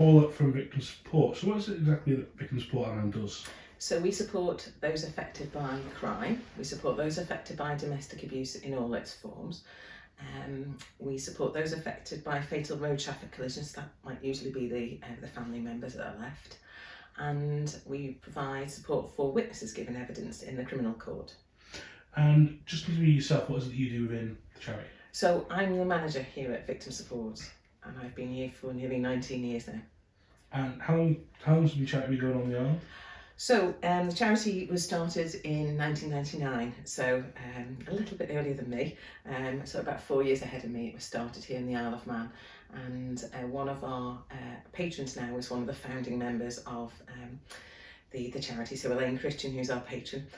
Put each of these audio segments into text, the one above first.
All up from victim support. So what is it exactly that Victim Support Ireland does? So we support those affected by crime, we support those affected by domestic abuse in all its forms. We support those affected by fatal road traffic collisions, that might usually be the family members that are left. And we provide support for witnesses giving evidence in the criminal court. And just to be yourself, what is it that you do within the charity? So I'm the manager here at Victim Support, and I've been here for nearly 19 years now. And how long has the charity been going on the island? So the charity was started in 1999, so a little bit earlier than me, so about 4 years ahead of me. It was started here in the Isle of Man, and one of our patrons now is one of the founding members of the charity. So Elaine Christian, who's our patron,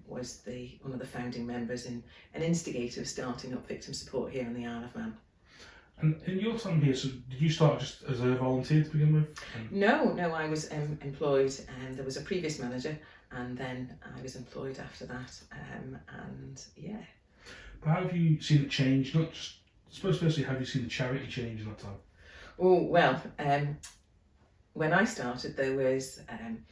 was one of the founding members and an instigator of starting up Victim Support here in the Isle of Man. And in your time here, so did you start just as a volunteer to begin with? No, I was employed, and there was a previous manager, and then I was employed after that, and yeah. But how have you seen it change? Not just, I suppose firstly, how have you seen the charity change in that time? Oh, well, when I started there was an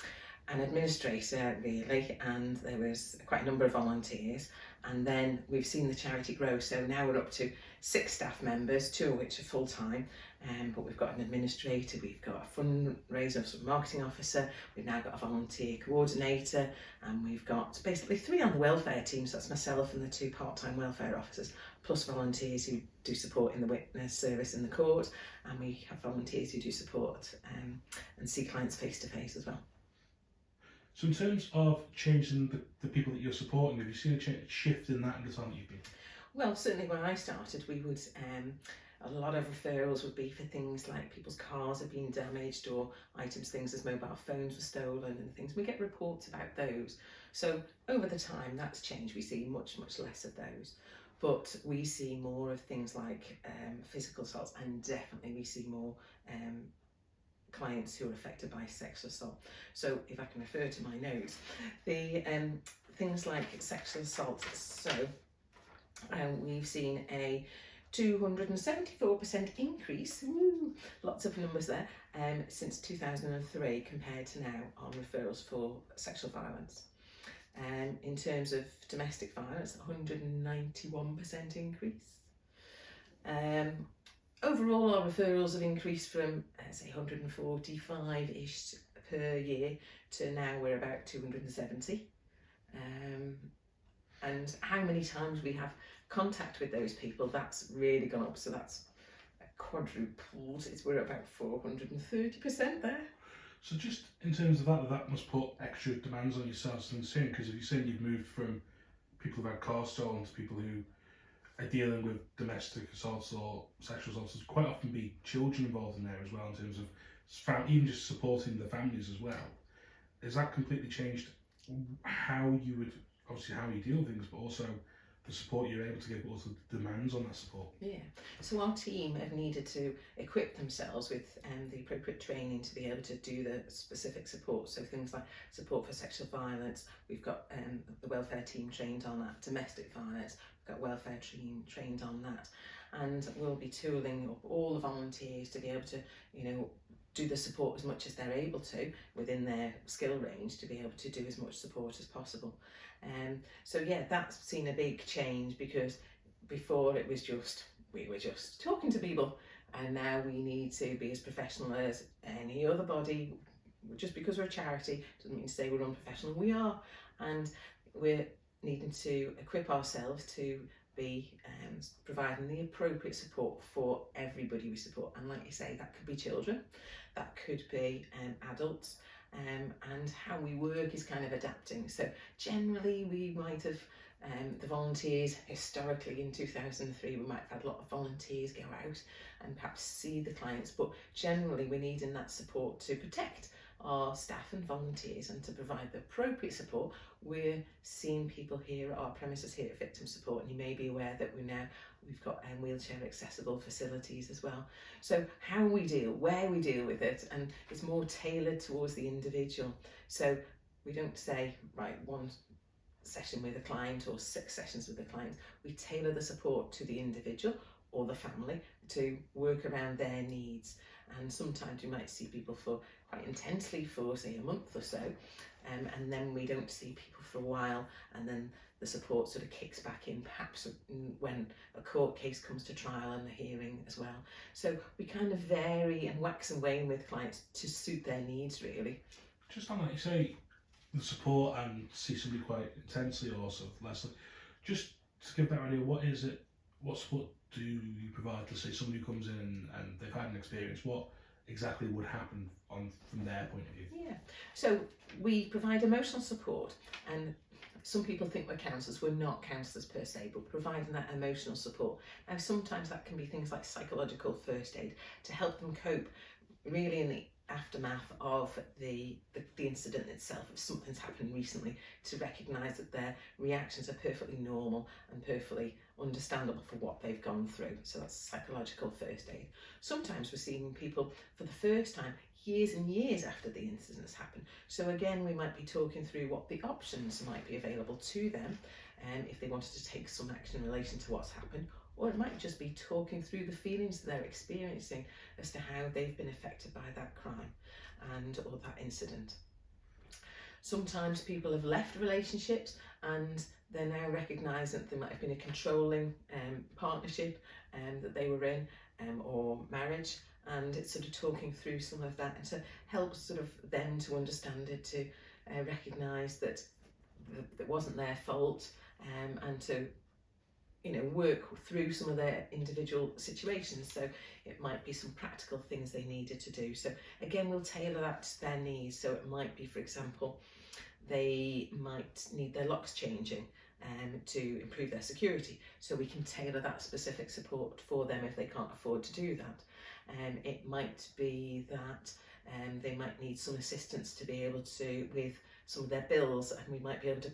administrator really, and there was quite a number of volunteers, and then we've seen the charity grow, so now we're up to 6 staff members, 2 of which are full-time, but we've got an administrator, we've got a fundraiser, a marketing officer, we've now got a volunteer coordinator, and we've got basically 3 on the welfare team, so that's myself and the 2 part-time welfare officers, plus volunteers who do support in the witness service in the court, and we have volunteers who do support and see clients face-to-face as well. So in terms of changing the people that you're supporting, have you seen a shift in that in the time that you've been? Well, certainly when I started, we would, a lot of referrals would be for things like people's cars had been damaged, or things as mobile phones were stolen and things. We get reports about those. So over the time, that's changed. We see much less of those. But we see more of things like physical assaults, and definitely we see more clients who are affected by sexual assault. So if I can refer to my notes, the things like sexual assault, so we've seen a 274% increase, lots of numbers there, since 2003 compared to now on referrals for sexual violence. In terms of domestic violence, 191% increase. Overall, our referrals have increased from, say, 145-ish per year to now we're about 270. And how many times we have contact with those people, that's really gone up. So that's quadrupled. We're about 430% there. So just in terms of that must put extra demands on yourselves and saying, because if you're saying you've moved from people who've had cars stolen to people who are dealing with domestic assaults or sexual assaults, there's quite often be children involved in there as well, in terms of even just supporting the families as well. Has that completely changed how you would, obviously how you deal with things, but also the support you're able to give, but also the demands on that support? Yeah, so our team have needed to equip themselves with the appropriate training to be able to do the specific support. So things like support for sexual violence, we've got the welfare team trained on that. Domestic violence, we've got welfare team trained on that. And we'll be tooling up all the volunteers to be able to, do the support as much as they're able to within their skill range, to be able to do as much support as possible. So yeah, that's seen a big change, because before it was just, we were just talking to people, and now we need to be as professional as any other body. Just because we're a charity doesn't mean to say we're unprofessional. We are, and we're needing to equip ourselves to be providing the appropriate support for everybody we support. And like you say, that could be children, that could be adults, and how we work is kind of adapting. So generally we might have the volunteers, historically in 2003 we might have had a lot of volunteers go out and perhaps see the clients, but generally we're needing that support to protect our staff and volunteers and to provide the appropriate support. We're seeing people here at our premises here at Victim Support, and you may be aware that we've got wheelchair accessible facilities as well. So how we deal, where we deal with it, and it's more tailored towards the individual. So we don't say, right, 1 session with a client or 6 sessions with a client. We tailor the support to the individual or the family to work around their needs. and sometimes we might see people for quite intensely for say a month or so, and then we don't see people for a while, and then the support sort of kicks back in, perhaps when a court case comes to trial and a hearing as well. So we kind of vary and wax and wane with clients to suit their needs, really. Just on that, you say the support and see somebody quite intensely or sort of less. Just to give that idea, what support do you provide to say somebody who comes in and they've had an experience? What exactly would happen from their point of view? Yeah, so we provide emotional support, and some people think we're counsellors. We're not counsellors per se, but providing that emotional support. Now, sometimes that can be things like psychological first aid to help them cope really in the aftermath of the incident itself. If something's happened recently, to recognise that their reactions are perfectly normal and perfectly understandable for what they've gone through. So that's psychological first aid. Sometimes we're seeing people for the first time years and years after the incident has happened. So again, we might be talking through what the options might be available to them, if they wanted to take some action in relation to what's happened, or it might just be talking through the feelings that they're experiencing as to how they've been affected by that crime and or that incident. Sometimes people have left relationships and they're now recognising that there might have been a controlling partnership that they were in, or marriage, and it's sort of talking through some of that and to help sort of them to understand it, to recognise that it wasn't their fault, and to work through some of their individual situations. So it might be some practical things they needed to do. So again, we'll tailor that to their needs. So it might be, for example, they might need their locks changing to improve their security. So we can tailor that specific support for them if they can't afford to do that. It might be that they might need some assistance to be able to with some of their bills, and we might be able to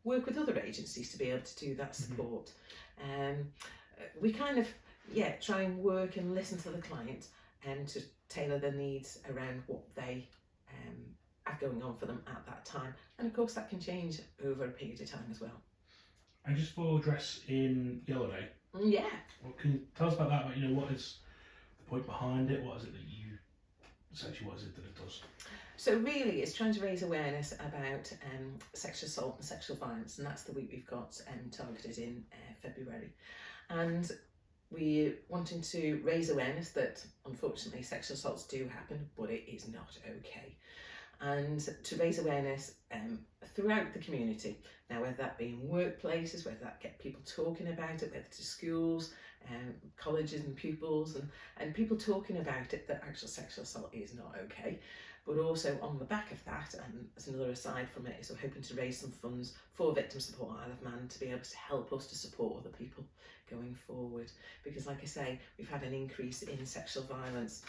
work with other agencies to be able to do that support. We kind of try and work and listen to the client and to tailor their needs around what they have going on for them at that time, and of course that can change over a period of time as well. And just for dress in Yellow Day, yeah, what can you tell us about that? Like, what is the point behind it? What is it that it does? So really it's trying to raise awareness about sexual assault and sexual violence, and that's the week we've got targeted in February. And we're wanting to raise awareness that unfortunately sexual assaults do happen, but it is not okay. And to raise awareness throughout the community. Now, whether that be in workplaces, whether that get people talking about it, whether to schools, colleges and pupils, and people talking about it, that actual sexual assault is not okay. But also on the back of that, and as another aside from it, is we're hoping to raise some funds for Victim Support Isle of Man to be able to help us to support other people going forward. Because like I say, we've had an increase in sexual violence,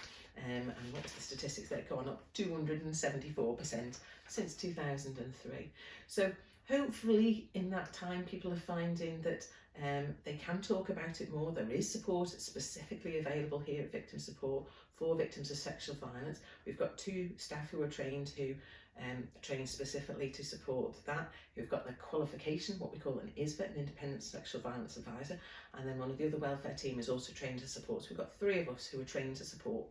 and what was the statistics? They've gone up 274% since 2003. So hopefully in that time people are finding that they can talk about it more. There is support specifically available here at Victim Support for victims of sexual violence. We've got 2 staff who are trained who trained specifically to support that, who've got their qualification, what we call an ISVA, an Independent Sexual Violence Advisor, and then one of the other welfare team is also trained to support. So we've got 3 of us who are trained to support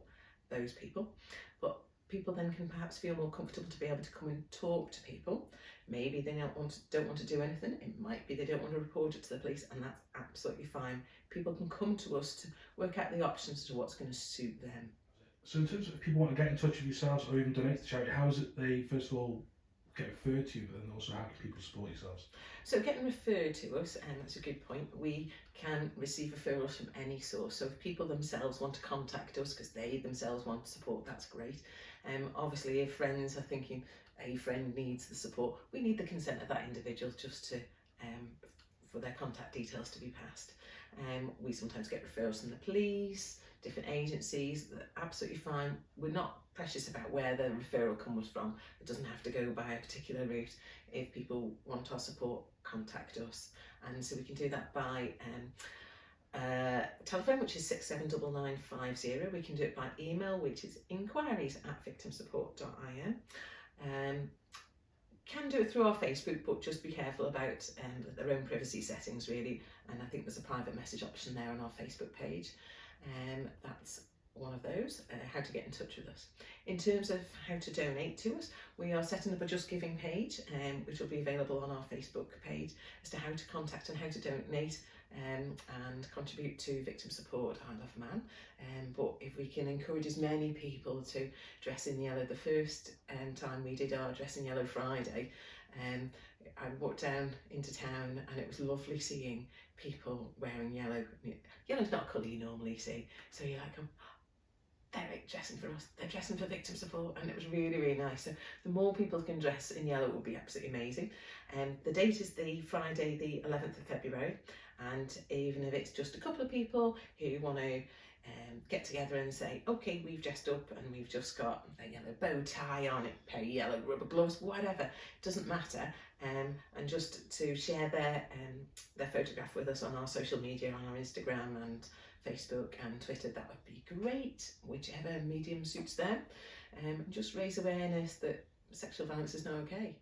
those people. But people then can perhaps feel more comfortable to be able to come and talk to people. Maybe they don't want to do anything. It might be they don't want to report it to the police, and that's absolutely fine. People can come to us to work out the options to what's going to suit them. So in terms of if people want to get in touch with yourselves or even donate to charity, how is it they first of all get referred to you, but then also how can people support yourselves? So getting referred to us, and that's a good point, we can receive referrals from any source. So if people themselves want to contact us because they themselves want support, that's great. Obviously if friends are thinking a friend needs the support, we need the consent of that individual just to for their contact details to be passed. We sometimes get referrals from the police, different agencies. Absolutely fine. We're not precious about where the referral comes from. It doesn't have to go by a particular route. If people want our support, contact us, and so we can do that by telephone, which is 679950. We can do it by email, which is inquiries@victimsupport.in. Can do it through our Facebook, but just be careful about their own privacy settings really, and I think there's a private message option there on our Facebook page. That's one of those, how to get in touch with us. In terms of how to donate to us, we are setting up a Just Giving page, which will be available on our Facebook page as to how to contact and how to donate and contribute to victim support I Love Man. But if we can encourage as many people to dress in yellow, the first time we did our Dress in Yellow Friday, I walked down into town and it was lovely seeing people wearing yellow. Yellow's not a colour you normally see, so you're like, they're dressing for us, they're dressing for victim support, and it was really, really nice. So the more people can dress in yellow would be absolutely amazing. The date is the Friday the 11th of February, and even if it's just a couple of people who want to get together and say, okay, we've dressed up and we've just got a yellow bow tie on, a pair of yellow rubber gloves, whatever, it doesn't matter, and just to share their photograph with us on our social media, on our Instagram and Facebook and Twitter, that would be great, whichever medium suits them. Just raise awareness that sexual violence is not okay.